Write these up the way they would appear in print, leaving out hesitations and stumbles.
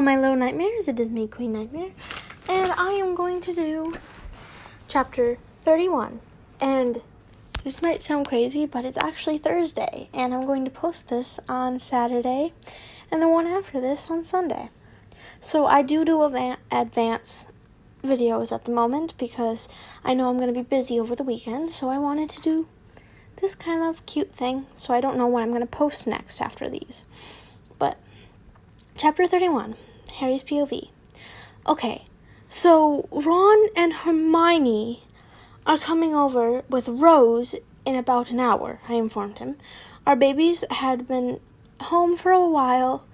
my little nightmares, it is me, Queen Nightmare, and I am going to do chapter 31, and this might sound crazy, but it's actually Thursday, and I'm going to post this on Saturday, and the one after this on Sunday. So I do advance videos at the moment, because I know I'm going to be busy over the weekend, so I wanted to do this kind of cute thing, so I don't know when I'm going to post next after these, but Chapter 31, Harry's POV. Okay, so Ron and Hermione are coming over with Rose in about an hour, I informed him. Our babies had been home for a while,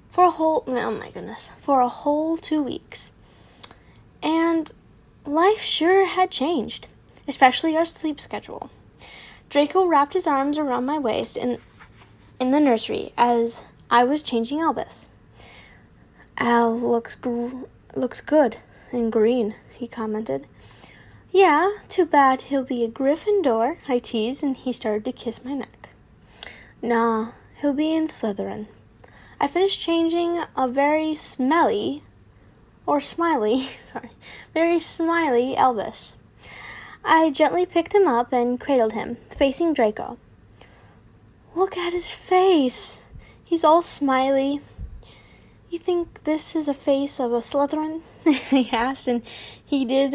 for a whole 2 weeks. And life sure had changed, especially our sleep schedule. Draco wrapped his arms around my waist in the nursery as I was changing Albus. Al looks good in green, he commented. Yeah, too bad he'll be a Gryffindor, I teased, and he started to kiss my neck. Nah, he'll be in Slytherin. I finished changing a very smiley Albus. I gently picked him up and cradled him, facing Draco. Look at his face. He's all smiley. You think this is a face of a Slytherin? He asked, and he gave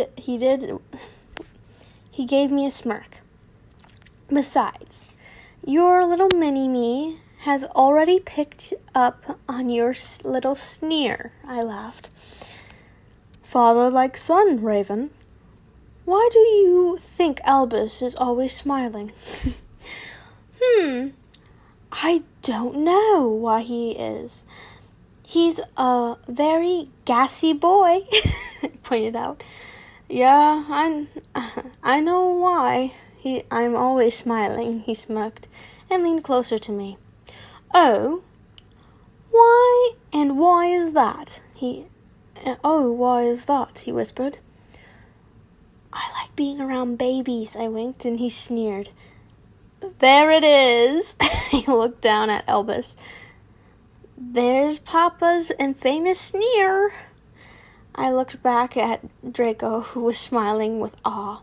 me a smirk. Besides, your little mini-me has already picked up on your little sneer, I laughed. Father like son, Raven. Why do you think Albus is always smiling? I don't know why he is. He's a very gassy boy, I pointed out. Yeah, I know why. I'm always smiling, he smirked, and leaned closer to me. Oh, why is that? He whispered. I like being around babies, I winked, and he sneered. There it is. He looked down at Albus. There's Papa's infamous sneer. I looked back at Draco, who was smiling with awe.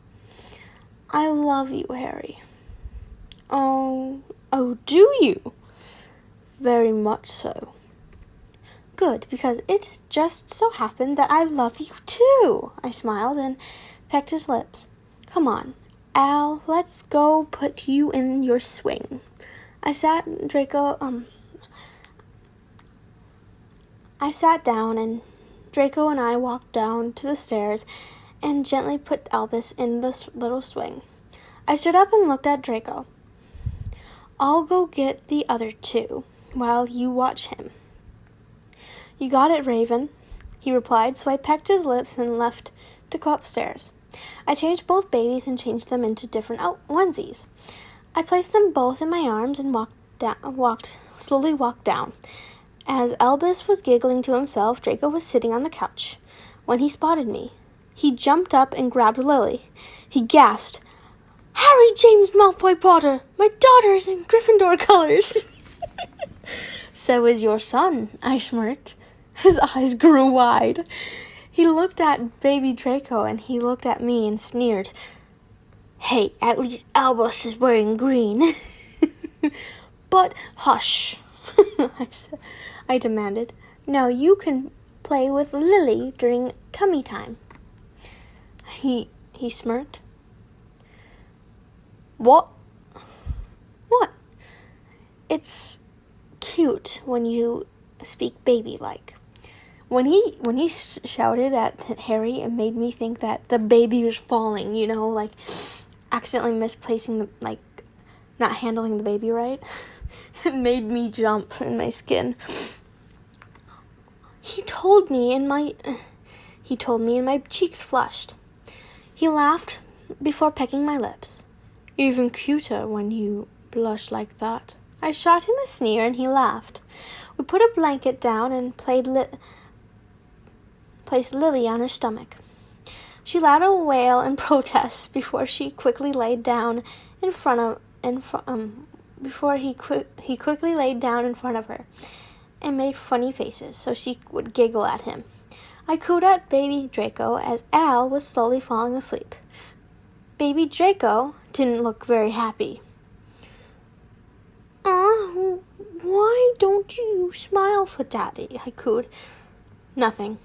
I love you, Harry. Oh, do you? Very much so. Good, because it just so happened that I love you too. I smiled and pecked his lips. Come on, Al, let's go put you in your swing. I sat down, and Draco and I walked down to the stairs and gently put Albus in the little swing. I stood up and looked at Draco. I'll go get the other two while you watch him. You got it, Raven, he replied, so I pecked his lips and left to go upstairs. I changed both babies and changed them into different onesies. I placed them both in my arms and slowly walked down. As Albus was giggling to himself, Draco was sitting on the couch. When he spotted me, he jumped up and grabbed Lily. He gasped, Harry James Malfoy Potter! My daughter is in Gryffindor colors! So is your son, I smirked. His eyes grew wide. He looked at baby Draco, and he looked at me and sneered. Hey, at least Albus is wearing green. But hush, I demanded. Now you can play with Lily during tummy time. He smirked. What? It's cute when you speak baby-like. When he shouted at Harry, it made me think that the baby was falling, like accidentally misplacing not handling the baby right. It made me jump in my skin. He told me and my cheeks flushed. He laughed before pecking my lips. Even cuter when you blush like that. I shot him a sneer and he laughed. We put a blanket down and placed Lily on her stomach. She let out a wail in protest before he quickly laid down in front of her. and made funny faces so she would giggle at him. I cooed at baby Draco as Al was slowly falling asleep. Baby Draco didn't look very happy. Why don't you smile for Daddy? I cooed. Nothing.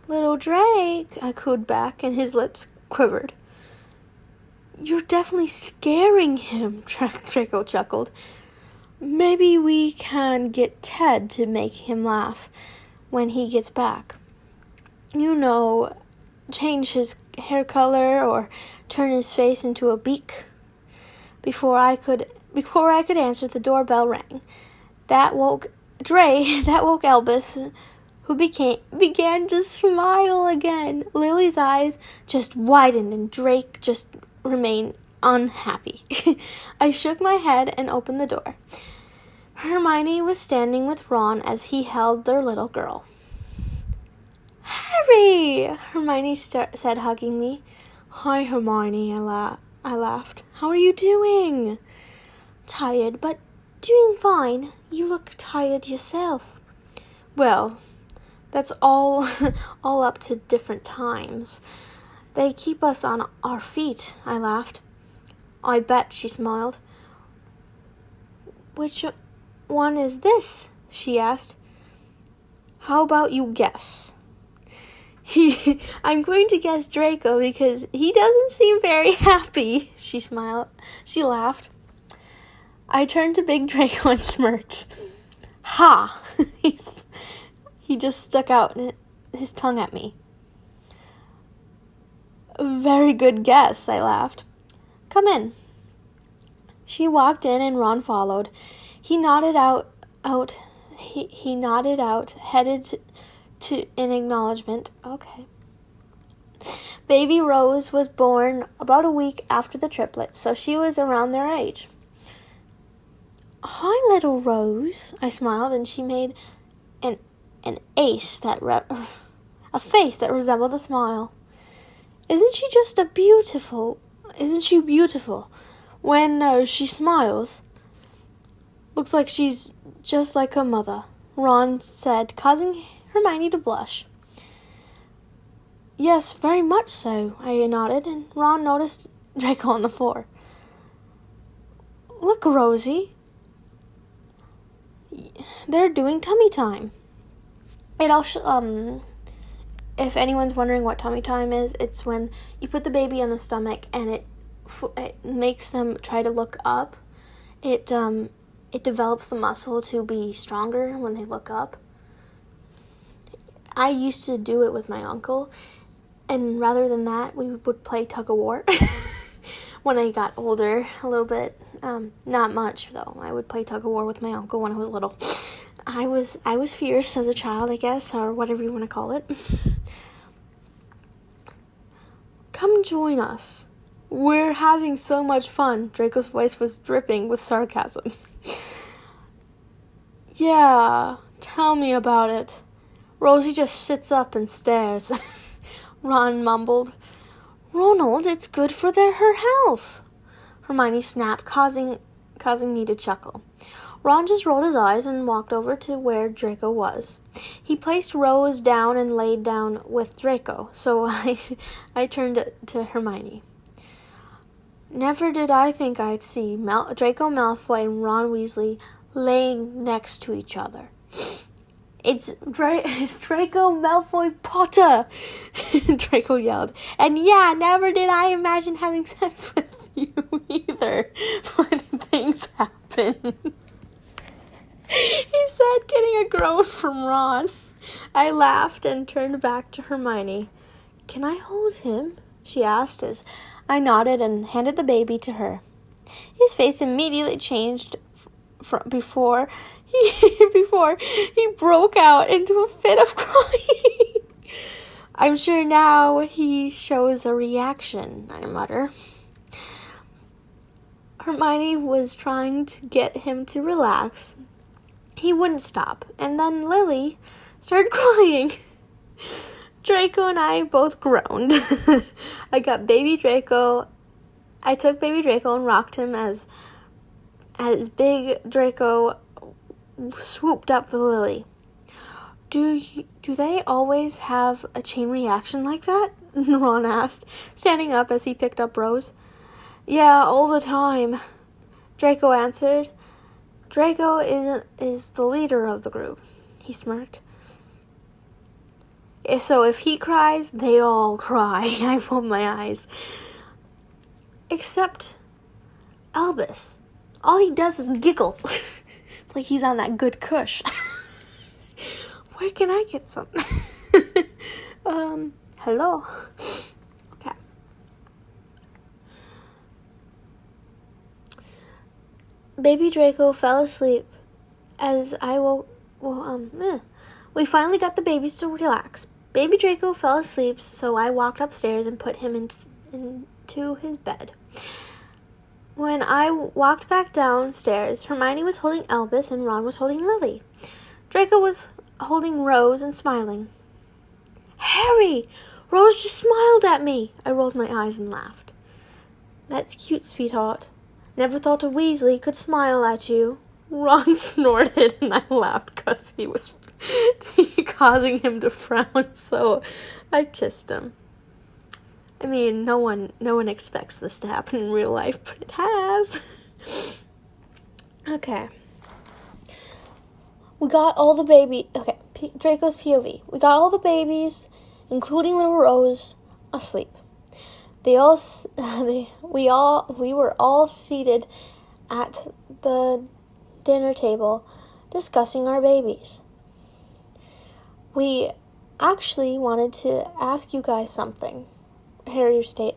Little Drake, I cooed back, and his lips quivered. You're definitely scaring him, Draco chuckled. Maybe we can get Ted to make him laugh when he gets back. You know, change his hair color or turn his face into a beak. Before I could answer, the doorbell rang. That woke Albus, who began to smile again. Lily's eyes just widened and Drake just remained unhappy. I shook my head and opened the door. Hermione was standing with Ron as he held their little girl. Harry! Hermione said, hugging me. Hi, Hermione, I laughed. How are you doing? Tired, but doing fine. You look tired yourself. Well, that's all up to different times. They keep us on our feet, I laughed. I bet, she smiled. Which one is this? She asked. How about you guess? I'm going to guess Draco because he doesn't seem very happy, she smiled. She laughed. I turned to Big Draco and smirked. Ha! He just stuck out his tongue at me. Very good guess, I laughed. Come in. She walked in and Ron followed. He nodded out, headed to in acknowledgement. Okay. Baby Rose was born about a week after the triplets, so she was around their age. Hi, little Rose, I smiled, and she made a face that resembled a smile. Isn't she beautiful? When she smiles. Looks like she's just like her mother, Ron said, causing Hermione to blush. Yes, very much so, I nodded, and Ron noticed Draco on the floor. Look, Rosie. They're doing tummy time. If anyone's wondering what tummy time is, it's when you put the baby on the stomach and it makes them try to look up. It develops the muscle to be stronger when they look up. I used to do it with my uncle, and rather than that, we would play tug-of-war. When I got older, a little bit, not much though. I would play tug-of-war with my uncle when I was little. I was fierce as a child, I guess, or whatever you want to call it. Come join us. We're having so much fun. Draco's voice was dripping with sarcasm. Yeah, tell me about it. Rosie just sits up and stares. Ron mumbled. Ronald, it's good for her health. Hermione snapped, causing me to chuckle. Ron just rolled his eyes and walked over to where Draco was. He placed Rose down and laid down with Draco, so I turned to Hermione. Never did I think I'd see Draco Malfoy and Ron Weasley laying next to each other. It's Draco Malfoy Potter, Draco yelled. And yeah, never did I imagine having sex with you either. When things happen. He said, getting a groan from Ron. I laughed and turned back to Hermione. Can I hold him? She asked as I nodded and handed the baby to her. His face immediately changed before he broke out into a fit of crying. I'm sure now he shows a reaction, I mutter. Hermione was trying to get him to relax. He wouldn't stop, and then Lily started crying. Draco and I both groaned. I took baby Draco and rocked him as big Draco swooped up with Lily. Do they always have a chain reaction like that? Ron asked, standing up as he picked up Rose. Yeah, all the time, Draco answered. Draco is the leader of the group, he smirked. So if he cries, they all cry. I rolled my eyes. Except Albus. All he does is giggle. It's like he's on that good kush. Where can I get some? Hello. Okay. Baby Draco fell asleep as I woke. We finally got the babies to relax. Baby Draco fell asleep, so I walked upstairs and put him into his bed. When I walked back downstairs, Hermione was holding Albus and Ron was holding Lily. Draco was holding Rose and smiling. Harry! Rose just smiled at me! I rolled my eyes and laughed. That's cute, sweetheart. Never thought a Weasley could smile at you. Ron snorted and I laughed because he was causing him to frown, so I kissed him. I mean, no one expects this to happen in real life, but it has. Okay. We got all the Draco's POV. We got all the babies, including little Rose, asleep. We were all seated at the dinner table discussing our babies. We actually wanted to ask you guys something. Harry started.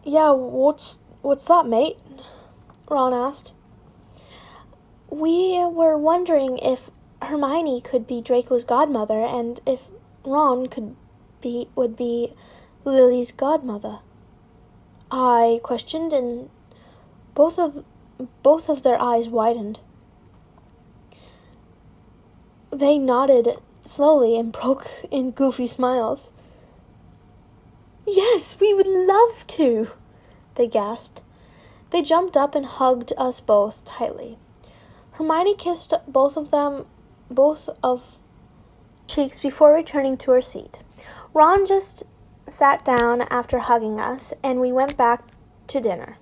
Yeah, what's that, mate? Ron asked. We were wondering if Hermione could be Draco's godmother and if Ron would be Lily's godmother. I questioned, and both of their eyes widened. They nodded slowly and broke in goofy smiles. Yes, we would love to, they gasped. They jumped up and hugged us both tightly. Hermione kissed both of cheeks before returning to her seat. Ron just sat down after hugging us, and we went back to dinner.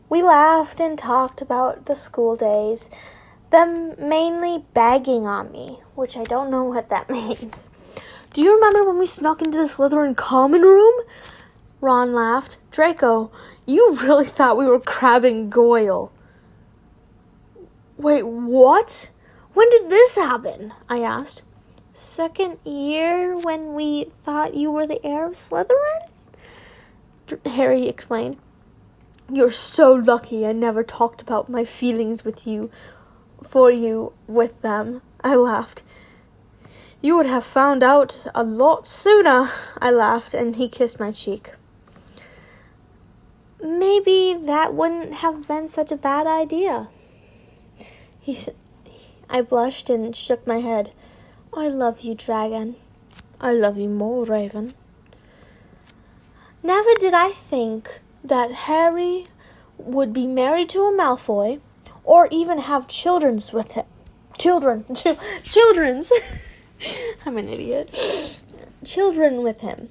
We laughed and talked about the school days, them mainly bagging on me, which I don't know what that means. Do you remember when we snuck into the Slytherin common room? Ron laughed. Draco, you really thought we were crabbing Goyle. Wait, what? When did this happen? I asked. Second year when we thought you were the heir of Slytherin? Harry explained. You're so lucky I never talked about my feelings with them, I laughed. You would have found out a lot sooner, I laughed, and he kissed my cheek. Maybe that wouldn't have been such a bad idea. I blushed and shook my head. I love you, dragon. I love you more, Raven. Never did I think that Harry would be married to a Malfoy, or even have children's with him. Children's. I'm an idiot. Children with him.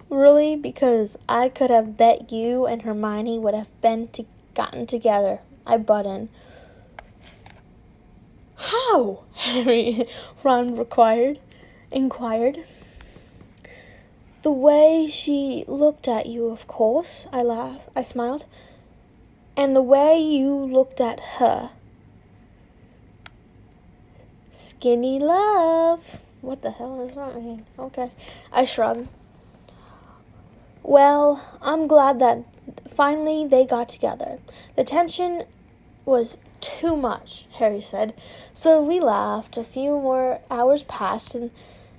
Really? Because I could have bet you and Hermione would have gotten together. I butt in. How? Ron inquired. The way she looked at you, of course, I smiled. And the way you looked at her. Skinny love. What the hell does that mean? Okay. I shrugged. Well, I'm glad that finally they got together. The tension was too much, Harry said. So we laughed. A few more hours passed and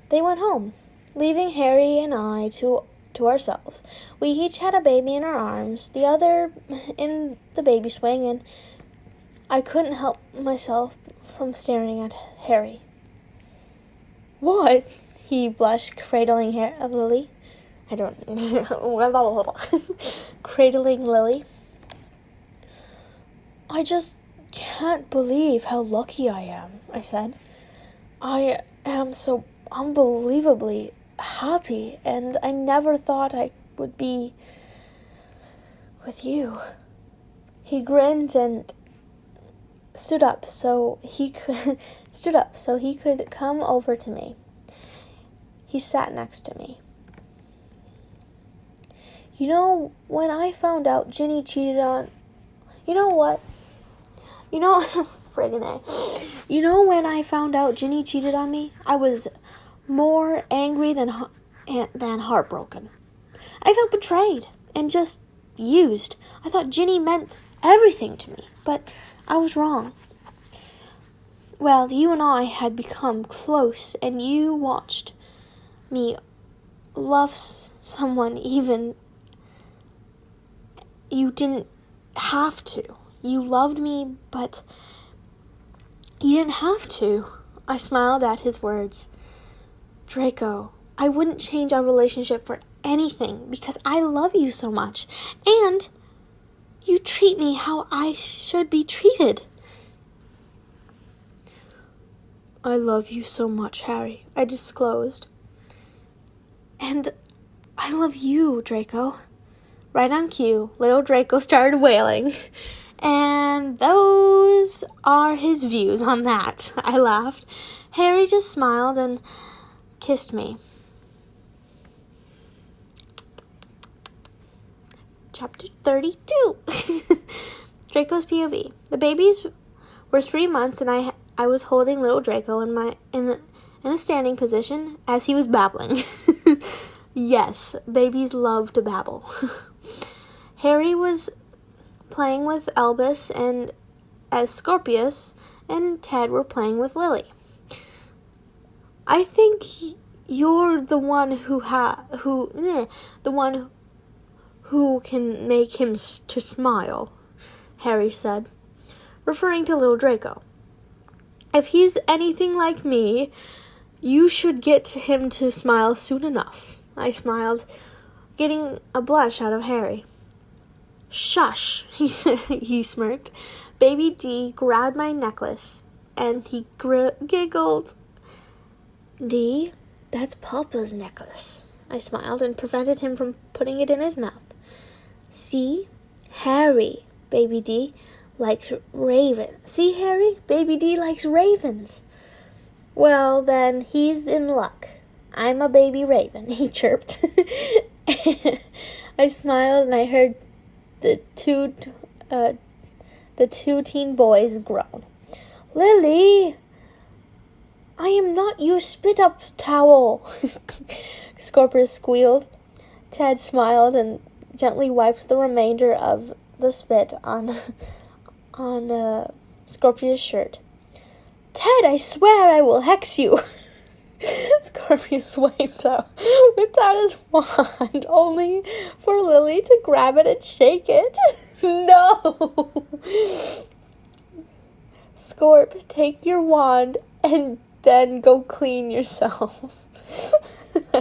they went home, leaving Harry and I to ourselves. We each had a baby in our arms, the other in the baby swing, and I couldn't help myself from staring at Harry. What? He blushed, cradling Lily. I don't... Cradling Lily. I just can't believe how lucky I am, I said. I am so unbelievably happy, and I never thought I would be with you. He grinned and stood up so he could come over to me. He sat next to me. You know, when I found out Ginny cheated on... You know what? Friggin' A. You know when I found out Ginny cheated on me? I was more angry than heartbroken. I felt betrayed and just used. I thought Ginny meant everything to me, but I was wrong. Well, you and I had become close, and you watched me love someone even you didn't have to. You loved me, but you didn't have to. I smiled at his words. Draco, I wouldn't change our relationship for anything because I love you so much, and you treat me how I should be treated. I love you so much, Harry, I disclosed. And I love you, Draco. Right on cue, little Draco started wailing. And those are his views on that. I laughed. Harry just smiled and kissed me. Chapter 32. Draco's POV. The babies were 3 months, and I was holding little Draco in a standing position as he was babbling. Yes, babies love to babble. Harry was playing with Albus, and as Scorpius and Ted were playing with Lily. I think you're the one who can make him to smile, Harry said, referring to little Draco. If he's anything like me, you should get him to smile soon enough. I smiled, getting a blush out of Harry. Shush, he smirked. Baby D grabbed my necklace, and he giggled. D, that's Papa's necklace. I smiled and prevented him from putting it in his mouth. See, Harry, Baby D, likes ravens. See, Harry, Baby D likes ravens. Well, then he's in luck. I'm a baby raven, he chirped. I smiled and I heard the two teen boys groan. Lily, I am not your spit-up towel, Scorpius squealed. Ted smiled and gently wiped the remainder of the spit on Scorpius' shirt. Ted, I swear I will hex you. Scorpius whipped out his wand, only for Lily to grab it and shake it. No! Scorp, take your wand and then go clean yourself,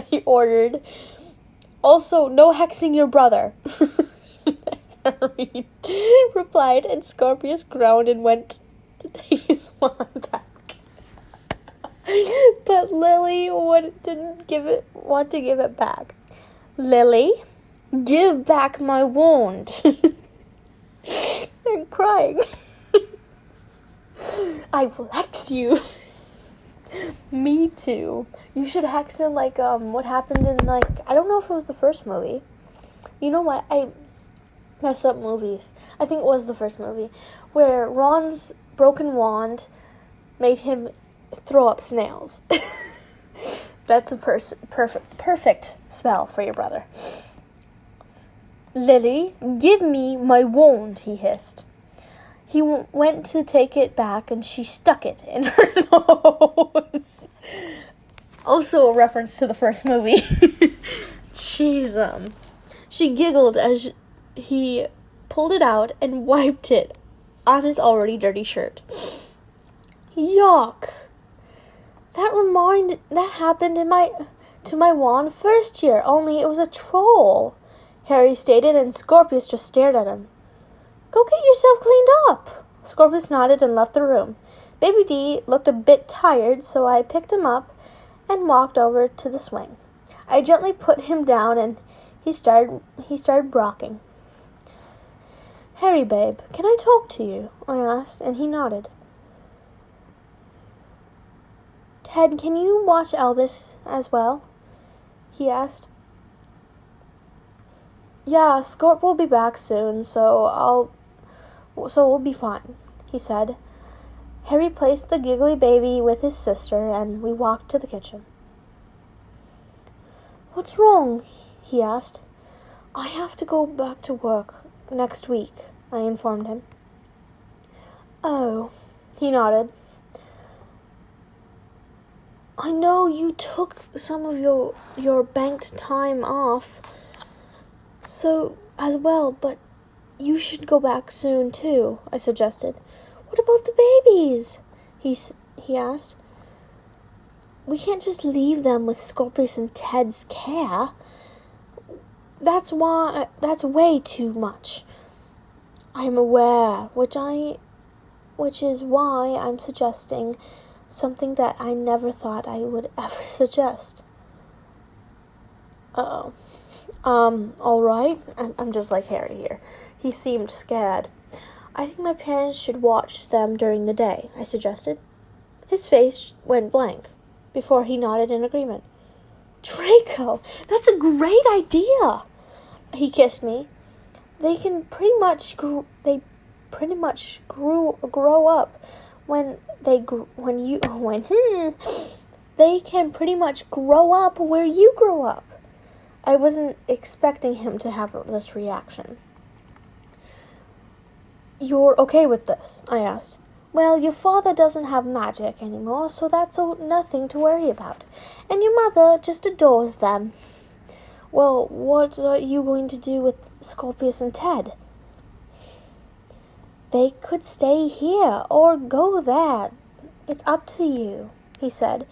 he ordered. Also, no hexing your brother. Harry replied, and Scorpius groaned and went to take his wand back. But Lily didn't want to give it back. Lily, give back my wand. I'm crying. I will hex you. Me too. You should hex him like what happened in I don't know if it was the first movie. You know what? I mess up movies. I think it was the first movie where Ron's broken wand made him throw up snails. That's a perfect spell for your brother. Lily, give me my wand, he hissed. He went to take it back, and she stuck it in her nose. Also a reference to the first movie. Jeez, she giggled as he pulled it out and wiped it on his already dirty shirt. Yuck. That happened to my wand first year, only it was a troll, Harry stated, and Scorpius just stared at him. Go get yourself cleaned up. Scorpius nodded and left the room. Baby D looked a bit tired, so I picked him up and walked over to the swing. I gently put him down and he started brocking. Harry, babe, can I talk to you? I asked, and he nodded. Ted, can you watch Albus as well? He asked. Yeah, Scorp will be back soon, so we'll be fine, he said. Harry placed the giggly baby with his sister, and we walked to the kitchen. What's wrong? He asked. I have to go back to work next week, I informed him. Oh, he nodded. I know you took some of your banked time off, so as well, but you should go back soon too, I suggested. What about the babies? He asked. We can't just leave them with Scorpius and Ted's care. That's way too much. I'm aware, which is why I'm suggesting something that I never thought I would ever suggest. Uh-oh. All right. I'm just like Harry here. He seemed scared. I think my parents should watch them during the day, I suggested. His face went blank before he nodded in agreement. Draco, that's a great idea. He kissed me. They can pretty much grow up they can pretty much grow up where you grow up. I wasn't expecting him to have this reaction. You're okay with this? I asked. Well, your father doesn't have magic anymore, so that's nothing to worry about. And your mother just adores them. Well, what are you going to do with Scorpius and Ted? They could stay here or go there. It's up to you, he said.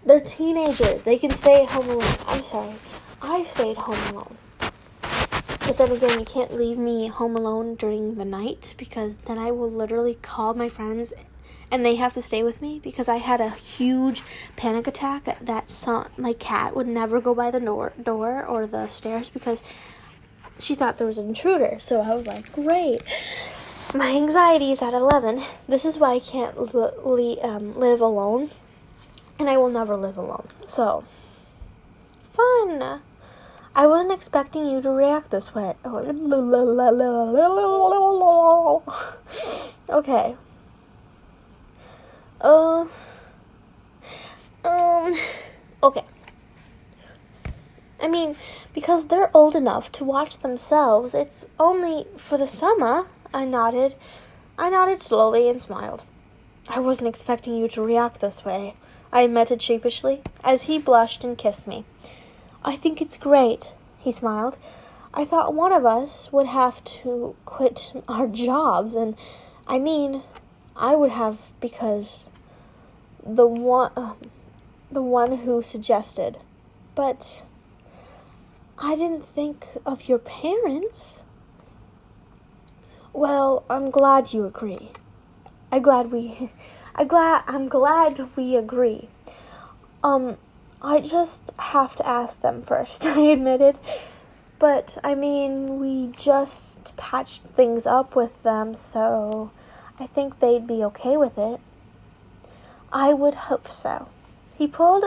They're teenagers. They can stay at home alone. I'm sorry. I've stayed home alone. But then again, you can't leave me home alone during the night because then I will literally call my friends and they have to stay with me because I had a huge panic attack that my cat would never go by the door or the stairs because she thought there was an intruder. So I was like, great. My anxiety is at 11. This is why I can't live alone. And I will never live alone. So, fun. I wasn't expecting you to react this way. Okay. Okay. I mean, because they're old enough to watch themselves, it's only for the summer. I nodded slowly and smiled. I wasn't expecting you to react this way, I admitted sheepishly, as he blushed and kissed me. I think it's great, he smiled. I thought one of us would have to quit our jobs, and I mean, I would have because the one who suggested. But I didn't think of your parents. Well, I'm glad you agree. I'm glad we agree. I just have to ask them first, I admitted. But, I mean, we just patched things up with them, so I think they'd be okay with it. I would hope so. He pulled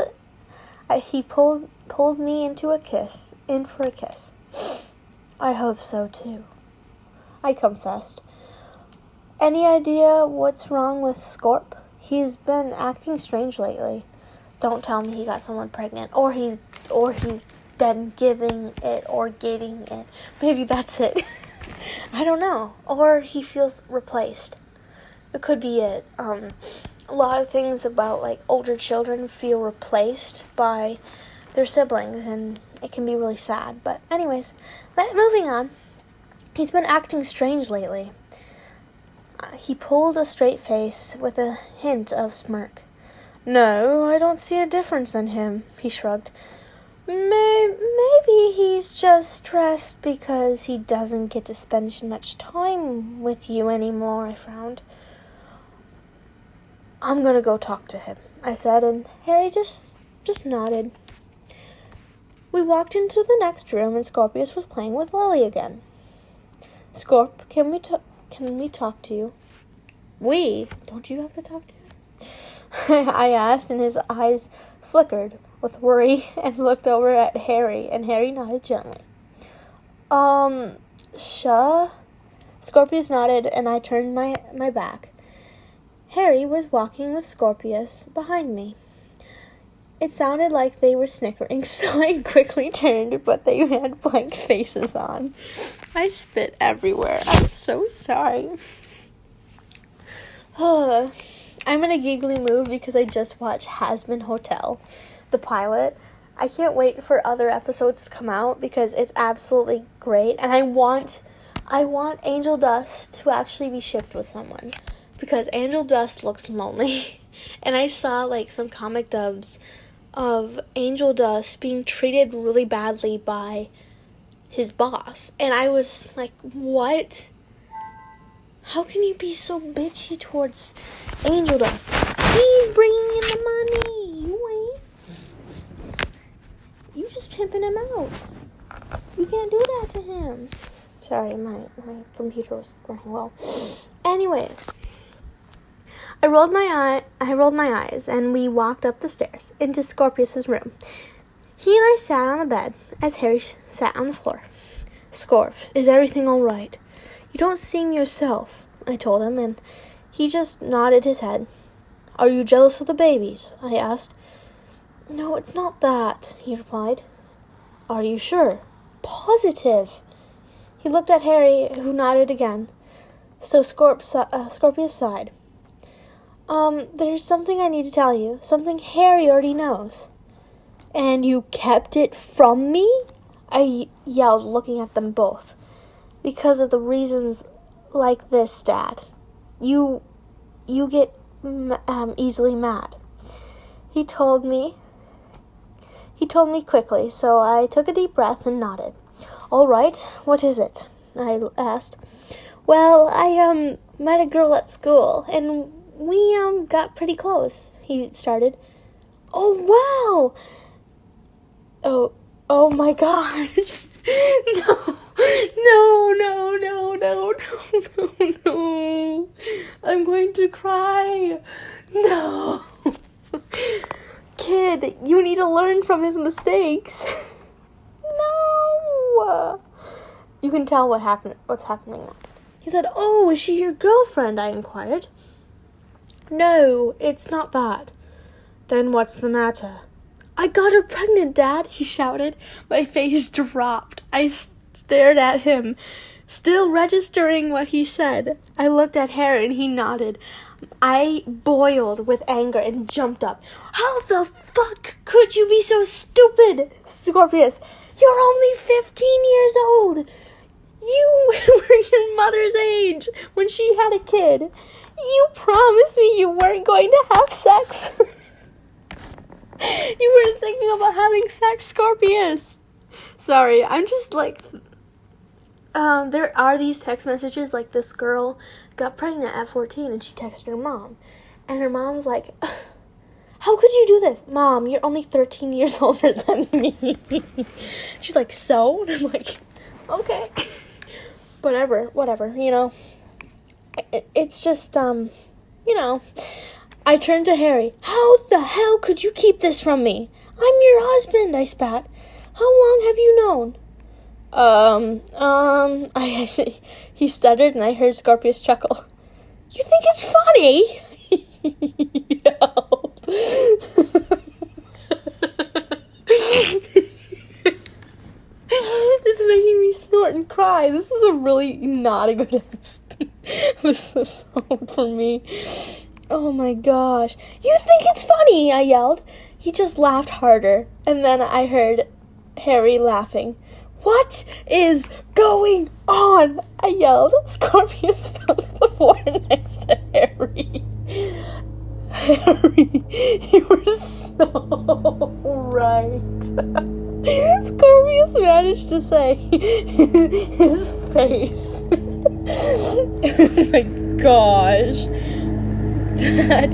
me in for a kiss. I hope so, too, I confessed. Any idea what's wrong with Scorp? He's been acting strange lately. Don't tell me he got someone pregnant, or he's been giving it or getting it. Maybe that's it. I don't know. Or he feels replaced. It could be it. A lot of things about like older children feel replaced by their siblings, and it can be really sad. But anyways, moving on. He's been acting strange lately. He pulled a straight face with a hint of smirk. No, I don't see a difference in him, he shrugged. Maybe he's just stressed because he doesn't get to spend much time with you anymore, I frowned. I'm gonna go talk to him, I said, and Harry just nodded. We walked into the next room, and Scorpius was playing with Lily again. Scorp, can we talk to you? We? Don't you have to talk to him? I asked, and his eyes flickered with worry and looked over at Harry, and Harry nodded gently. Sure. Scorpius nodded, and I turned my back. Harry was walking with Scorpius behind me. It sounded like they were snickering, so I quickly turned, but they had blank faces on. I spit everywhere. I'm so sorry. I'm in a giggly mood because I just watched Hazbin Hotel, the pilot. I can't wait for other episodes to come out because it's absolutely great, and I want Angel Dust to actually be shipped with someone because Angel Dust looks lonely. And I saw some comic dubs of Angel Dust being treated really badly by his boss. And I was like, what? How can you be so bitchy towards Angel Dust? He's bringing in the money. You ain't. You just pimping him out. You can't do that to him. Sorry, my computer was running low. Anyways, I rolled my eyes, and we walked up the stairs into Scorpius's room. He and I sat on the bed as Harry sat on the floor. Scorp, is everything all right? You don't seem yourself, I told him, and he just nodded his head. Are you jealous of the babies? I asked. No, it's not that, he replied. Are you sure? Positive. He looked at Harry, who nodded again. So Scorpius sighed. There's something I need to tell you. Something Harry already knows. And you kept it from me? I yelled, looking at them both. Because of the reasons like this, Dad. You get easily mad. He told me quickly, so I took a deep breath and nodded. All right, what is it? I asked. Well, I met a girl at school, and we got pretty close, he started. Oh, wow! Oh my gosh. No. I'm going to cry. No. Kid, you need to learn from his mistakes. No. You can tell what's happening next. He said, oh, is she your girlfriend? I inquired. No, it's not that. Then what's the matter? I got her pregnant, Dad, he shouted. My face dropped. I stared at him, still registering what he said. I looked at Harry and he nodded. I boiled with anger and jumped up. How the fuck could you be so stupid, Scorpius? You're only 15 years old. You were your mother's age when she had a kid. You promised me you weren't going to have sex. You weren't thinking about having sex, Scorpius. Sorry, I'm just there are these text messages, this girl got pregnant at 14 and she texted her mom. And her mom's like, how could you do this? Mom, you're only 13 years older than me. She's like, so? And I'm like, okay. Whatever, It's just, I turned to Harry. How the hell could you keep this from me? I'm your husband, I spat. How long have you known? I see. He stuttered and I heard Scorpius chuckle. You think it's funny? It's making me snort and cry. This is a really not a good episode for me. Oh my gosh. You think it's funny? I yelled. He just laughed harder. And then I heard Harry laughing. What is going on? I yelled. Scorpius fell to the before next to Harry. Harry, you were so right. Scorpius managed to say his face. Oh my gosh. That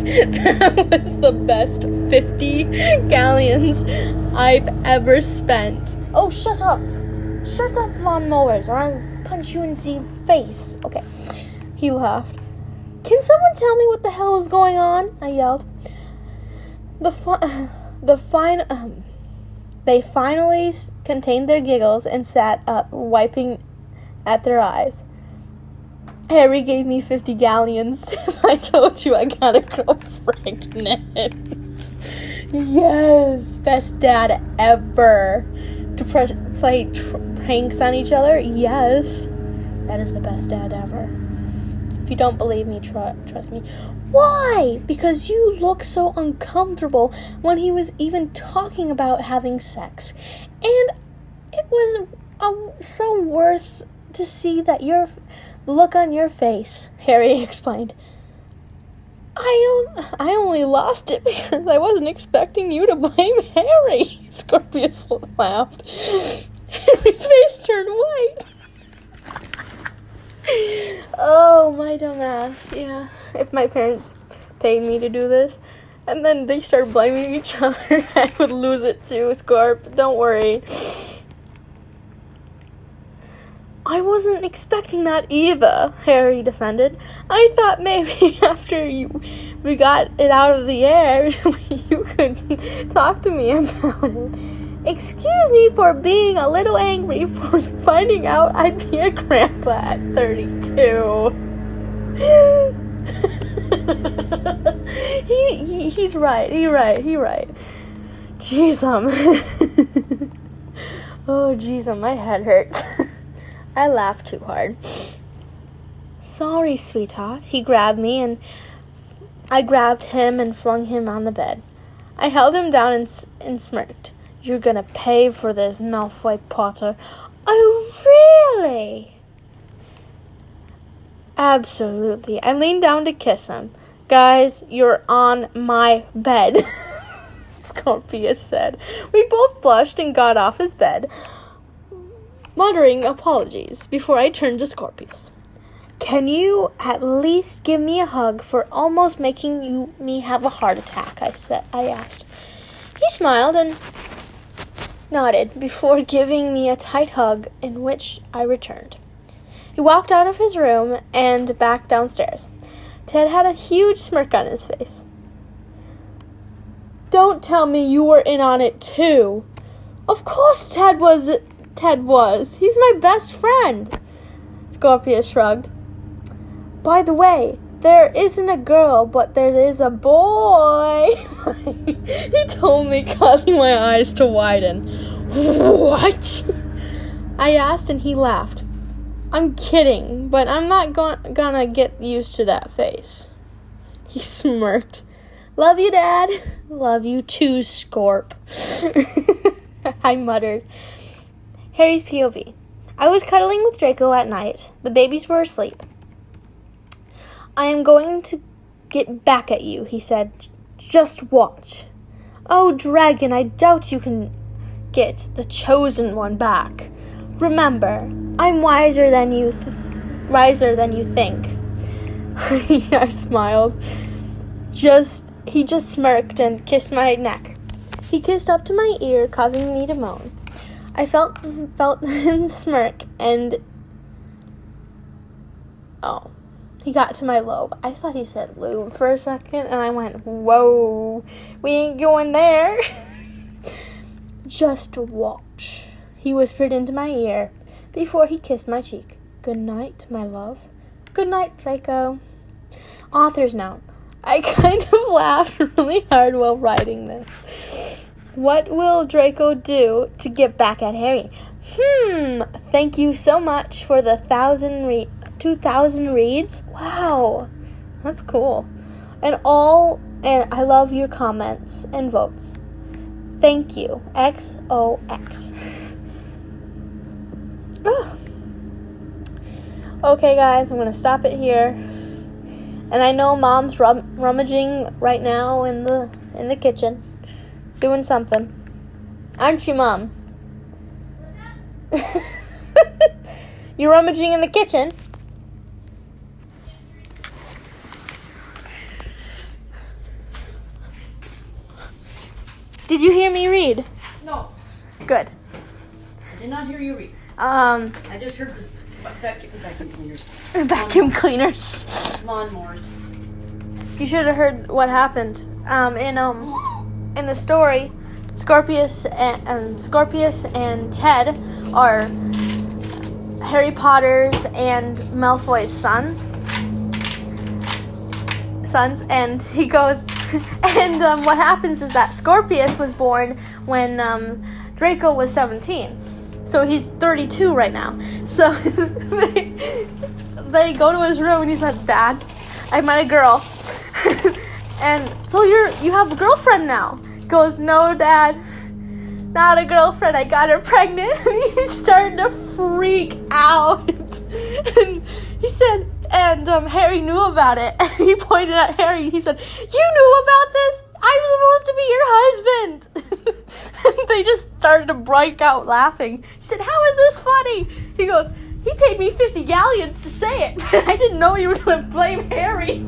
was the best 50 galleons I've ever spent. Oh, shut up. Shut up, lawnmowers, or I'll punch you in the face. Okay. He laughed. Can someone tell me what the hell is going on? I yelled. They finally contained their giggles and sat up, wiping at their eyes. Harry gave me 50 galleons. I told you I got a girl pregnant. Yes, best dad ever. To play pranks on each other? Yes, that is the best dad ever. If you don't believe me, trust me. Why? Because you look so uncomfortable when he was even talking about having sex. And it was so worth to see that your look on your face, Harry explained. I only lost it because I wasn't expecting you to blame Harry. Scorpius laughed. Harry's face turned white. Oh, my dumbass. Yeah. If my parents paid me to do this, and then they start blaming each other, I would lose it too, Scorp. Don't worry. I wasn't expecting that either, Harry defended. I thought maybe after we got it out of the air, you could talk to me about it. Excuse me for being a little angry for finding out I'd be a grandpa at 32. He's right. Jeez, oh, jeez, my head hurts. I laughed too hard. Sorry, sweetheart. He grabbed me and I grabbed him and flung him on the bed. I held him down and smirked. You're gonna pay for this, Malfoy Potter. Oh, really? Absolutely. I leaned down to kiss him. Guys, you're on my bed, Scorpius said. We both blushed and got off his bed, muttering apologies before I turned to Scorpius. Can you at least give me a hug for almost making me have a heart attack? I asked. He smiled and nodded before giving me a tight hug, in which I returned. He walked out of his room and back downstairs. Ted had a huge smirk on his face. Don't tell me you were in on it too. Of course Ted was. He's my best friend. Scorpius shrugged. By the way, there isn't a girl, but there is a boy. He told me, causing my eyes to widen. What? I asked and he laughed. I'm kidding, but I'm not gonna get used to that face. He smirked. Love you, Dad. Love you too, Scorp. I muttered. Harry's POV. I was cuddling with Draco at night. The babies were asleep. I am going to get back at you, he said. Just watch. Oh, Dragon, I doubt you can get the chosen one back. Remember, I'm wiser than you think. I smiled. He just smirked and kissed my neck. He kissed up to my ear, causing me to moan. I felt him smirk and he got to my lobe. I thought he said lube for a second, and I went, whoa, we ain't going there. Just watch, he whispered into my ear before he kissed my cheek. Good night, my love. Good night, Draco. Author's note. I kind of laughed really hard while writing this. What will Draco do to get back at Harry? Thank you so much for the 2,000 reads. Wow, that's cool. And I love your comments and votes. Thank you. XOX. Okay, guys, I'm going to stop it here. And I know Mom's rummaging right now in the kitchen, doing something. Aren't you, Mom? You're rummaging in the kitchen. Did you hear me read? No. Good. I did not hear you read. I just heard this vacuum cleaners. Vacuum cleaners. Lawnmowers. You should have heard what happened. In the story, Scorpius and Ted are Harry Potter's and Malfoy's sons, and he goes, and what happens is that Scorpius was born when Draco was 17, so he's 32 right now. So they go to his room and he said, "Dad, I met a girl." And so you have a girlfriend now. He goes, "No, Dad, not a girlfriend. I got her pregnant." And he started to freak out. And he said, and Harry knew about it. And he pointed at Harry and he said, "You knew about this? I'm supposed to be your husband." And they just started to break out laughing. He said, "How is this funny?" He goes, "He paid me 50 galleons to say it, but I didn't know you were going to blame Harry."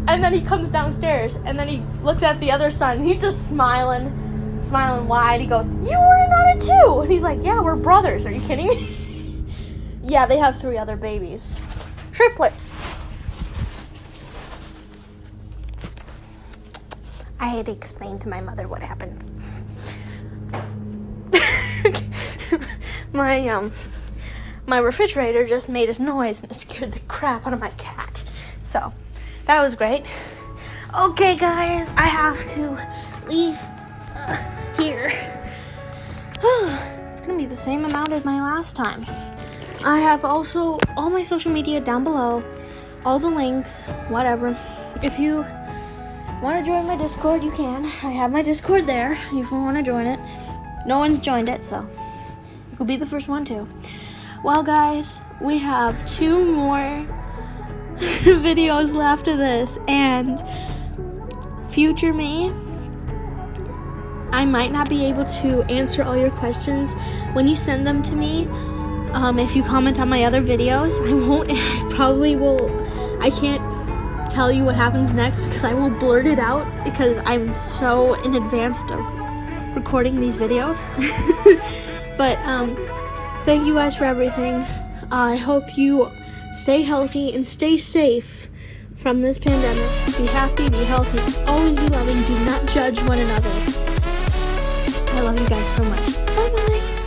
And then he comes downstairs, and then he looks at the other son, and he's just smiling wide. He goes, "You were in on it too." And he's like, "Yeah, we're brothers. Are you kidding me?" Yeah, they have 3 other babies. Triplets. I had to explain to my mother what happened. My refrigerator just made a noise, and it scared the crap out of my cat. So that was great. Okay, guys, I have to leave here. It's gonna be the same amount as my last time. I have also all my social media down below, all the links, whatever. If you want to join my Discord, you can. I have my Discord there if you want to join it. No one's joined it, so you could be the first one too. Well, guys, we have 2 more videos left of this, and future me, I might not be able to answer all your questions when you send them to me. If you comment on my other videos, I can't tell you what happens next because I will blurt it out because I'm so in advance of recording these videos. But thank you guys for everything. I hope you stay healthy and stay safe from this pandemic. Be happy, be healthy, always be loving. Do not judge one another. I love you guys so much. Bye-bye.